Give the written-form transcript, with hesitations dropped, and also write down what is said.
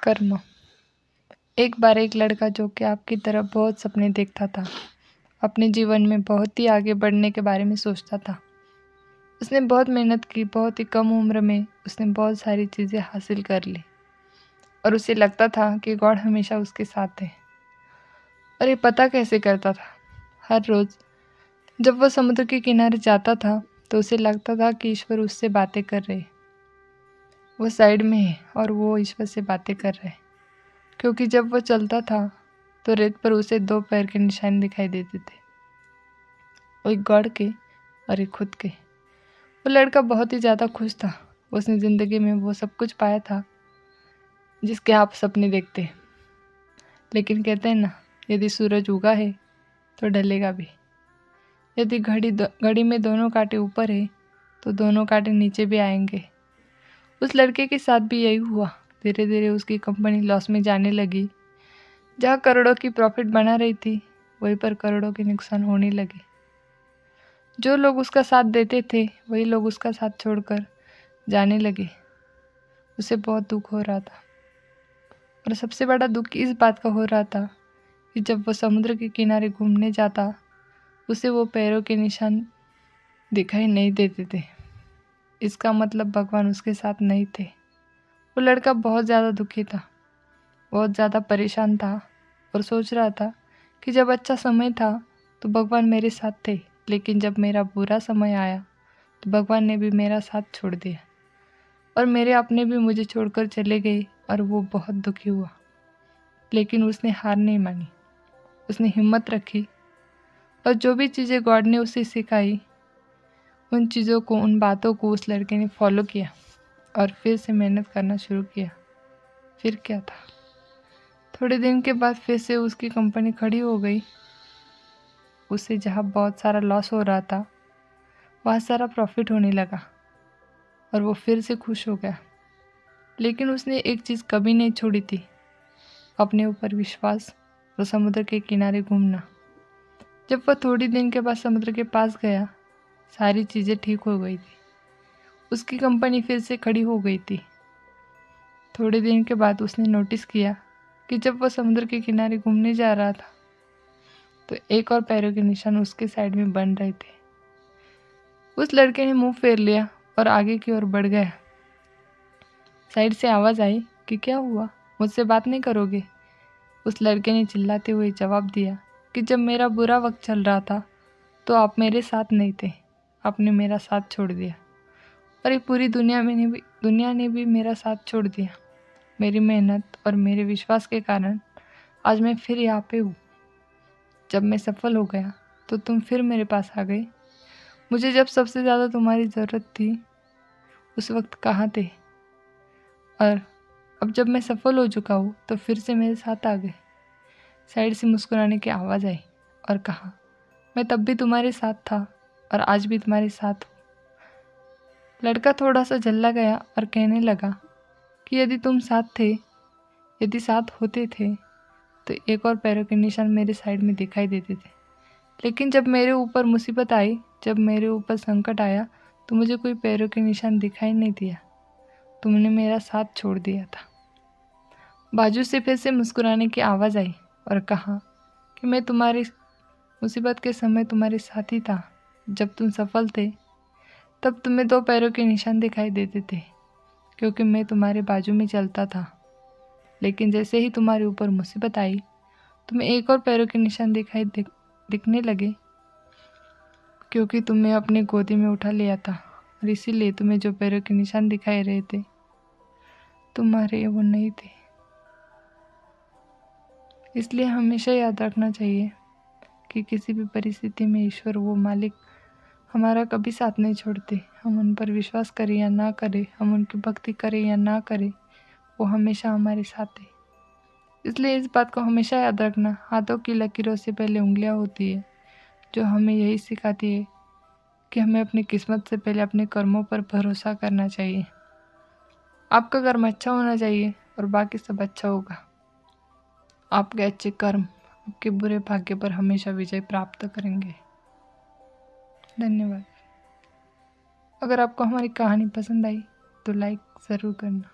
कर्म। एक बार एक लड़का जो कि आपकी तरह बहुत सपने देखता था, अपने जीवन में बहुत ही आगे बढ़ने के बारे में सोचता था। उसने बहुत मेहनत की, बहुत ही कम उम्र में उसने बहुत सारी चीज़ें हासिल कर ली और उसे लगता था कि गॉड हमेशा उसके साथ है। और ये पता कैसे करता था? हर रोज़ जब वह समुद्र के किनारे जाता था तो उसे लगता था कि ईश्वर उससे बातें कर रहे, वो साइड में है और वो ईश्वर से बातें कर रहे। क्योंकि जब वो चलता था तो रेत पर उसे दो पैर के निशान दिखाई देते थे, एक गॉड के और एक खुद के। वो लड़का बहुत ही ज़्यादा खुश था। उसने ज़िंदगी में वो सब कुछ पाया था जिसके आप सपने देखते हैं। लेकिन कहते हैं ना, यदि सूरज उगा है तो ढलेगा भी। यदि घड़ी में दोनों कांटे ऊपर है तो दोनों कांटे नीचे भी आएंगे। उस लड़के के साथ भी यही हुआ। धीरे धीरे उसकी कंपनी लॉस में जाने लगी। जहाँ करोड़ों की प्रॉफिट बना रही थी, वहीं पर करोड़ों के नुकसान होने लगे। जो लोग उसका साथ देते थे वही लोग उसका साथ छोड़कर जाने लगे। उसे बहुत दुख हो रहा था और सबसे बड़ा दुख इस बात का हो रहा था कि जब वो समुद्र के किनारे घूमने जाता, उसे वो पैरों के निशान दिखाई नहीं देते थे। इसका मतलब भगवान उसके साथ नहीं थे। वो लड़का बहुत ज़्यादा दुखी था, बहुत ज़्यादा परेशान था और सोच रहा था कि जब अच्छा समय था तो भगवान मेरे साथ थे, लेकिन जब मेरा बुरा समय आया तो भगवान ने भी मेरा साथ छोड़ दिया और मेरे अपने भी मुझे छोड़कर चले गए और वो बहुत दुखी हुआ। लेकिन उसने हार नहीं मानी, उसने हिम्मत रखी और जो भी चीज़ें गॉड ने उसे सिखाई, उन चीज़ों को, उन बातों को उस लड़के ने फॉलो किया और फिर से मेहनत करना शुरू किया। फिर क्या था, थोड़े दिन के बाद फिर से उसकी कंपनी खड़ी हो गई। उसे जहाँ बहुत सारा लॉस हो रहा था वहाँ सारा प्रॉफिट होने लगा और वो फिर से खुश हो गया। लेकिन उसने एक चीज़ कभी नहीं छोड़ी थी, अपने ऊपर विश्वास और समुद्र के किनारे घूमना। जब वह थोड़ी दिन के बाद समुद्र के पास गया, सारी चीज़ें ठीक हो गई थी। उसकी कंपनी फिर से खड़ी हो गई थी। थोड़े दिन के बाद उसने नोटिस किया कि जब वह समुद्र के किनारे घूमने जा रहा था तो एक और पैरों के निशान उसके साइड में बन रहे थे। उस लड़के ने मुंह फेर लिया और आगे की ओर बढ़ गया। साइड से आवाज़ आई कि क्या हुआ, मुझसे बात नहीं करोगे? उस लड़के ने चिल्लाते हुए जवाब दिया कि जब मेरा बुरा वक्त चल रहा था तो आप मेरे साथ नहीं थे, आपने मेरा साथ छोड़ दिया और ये पूरी दुनिया ने भी मेरा साथ छोड़ दिया। मेरी मेहनत और मेरे विश्वास के कारण आज मैं फिर यहाँ पे हूँ। जब मैं सफल हो गया तो तुम फिर मेरे पास आ गए। मुझे जब सबसे ज़्यादा तुम्हारी ज़रूरत थी उस वक्त कहाँ थे? और अब जब मैं सफल हो चुका हूँ तो फिर से मेरे साथ आ गए। साइड से मुस्कुराने की आवाज़ आई और कहा, मैं तब भी तुम्हारे साथ था और आज भी तुम्हारे साथ हूँ। लड़का थोड़ा सा झल्ला गया और कहने लगा कि यदि तुम साथ थे, यदि साथ होते थे तो एक और पैरों के निशान मेरे साइड में दिखाई देते थे। लेकिन जब मेरे ऊपर मुसीबत आई, जब मेरे ऊपर संकट आया तो मुझे कोई पैरों के निशान दिखाई नहीं दिया। तुमने मेरा साथ छोड़ दिया था। बाजू से फिर से मुस्कुराने की आवाज़ आई और कहा कि मैं तुम्हारी मुसीबत के समय तुम्हारे साथ ही था। जब तुम सफल थे तब तुम्हें दो पैरों के निशान दिखाई देते थे क्योंकि मैं तुम्हारे बाजू में चलता था। लेकिन जैसे ही तुम्हारे ऊपर मुसीबत आई तुम्हें एक और पैरों के निशान दिखने लगे क्योंकि तुम्हें अपनी गोदी में उठा लिया था और इसीलिए तुम्हें जो पैरों के निशान दिखाई रहे थे तुम्हारे वो नहीं थे। इसलिए हमेशा याद रखना चाहिए कि किसी भी परिस्थिति में ईश्वर, वो मालिक, हमारा कभी साथ नहीं छोड़ते। हम उन पर विश्वास करें या ना करें, हम उनकी भक्ति करें या ना करें, वो हमेशा हमारे साथ है। इसलिए इस बात को हमेशा याद रखना, हाथों की लकीरों से पहले उंगलियां होती है, जो हमें यही सिखाती है कि हमें अपनी किस्मत से पहले अपने कर्मों पर भरोसा करना चाहिए। आपका कर्म अच्छा होना चाहिए और बाकी सब अच्छा होगा। आपके अच्छे कर्म आपके बुरे भाग्य पर हमेशा विजय प्राप्त करेंगे। धन्यवाद। अगर आपको हमारी कहानी पसंद आई तो लाइक ज़रूर करना।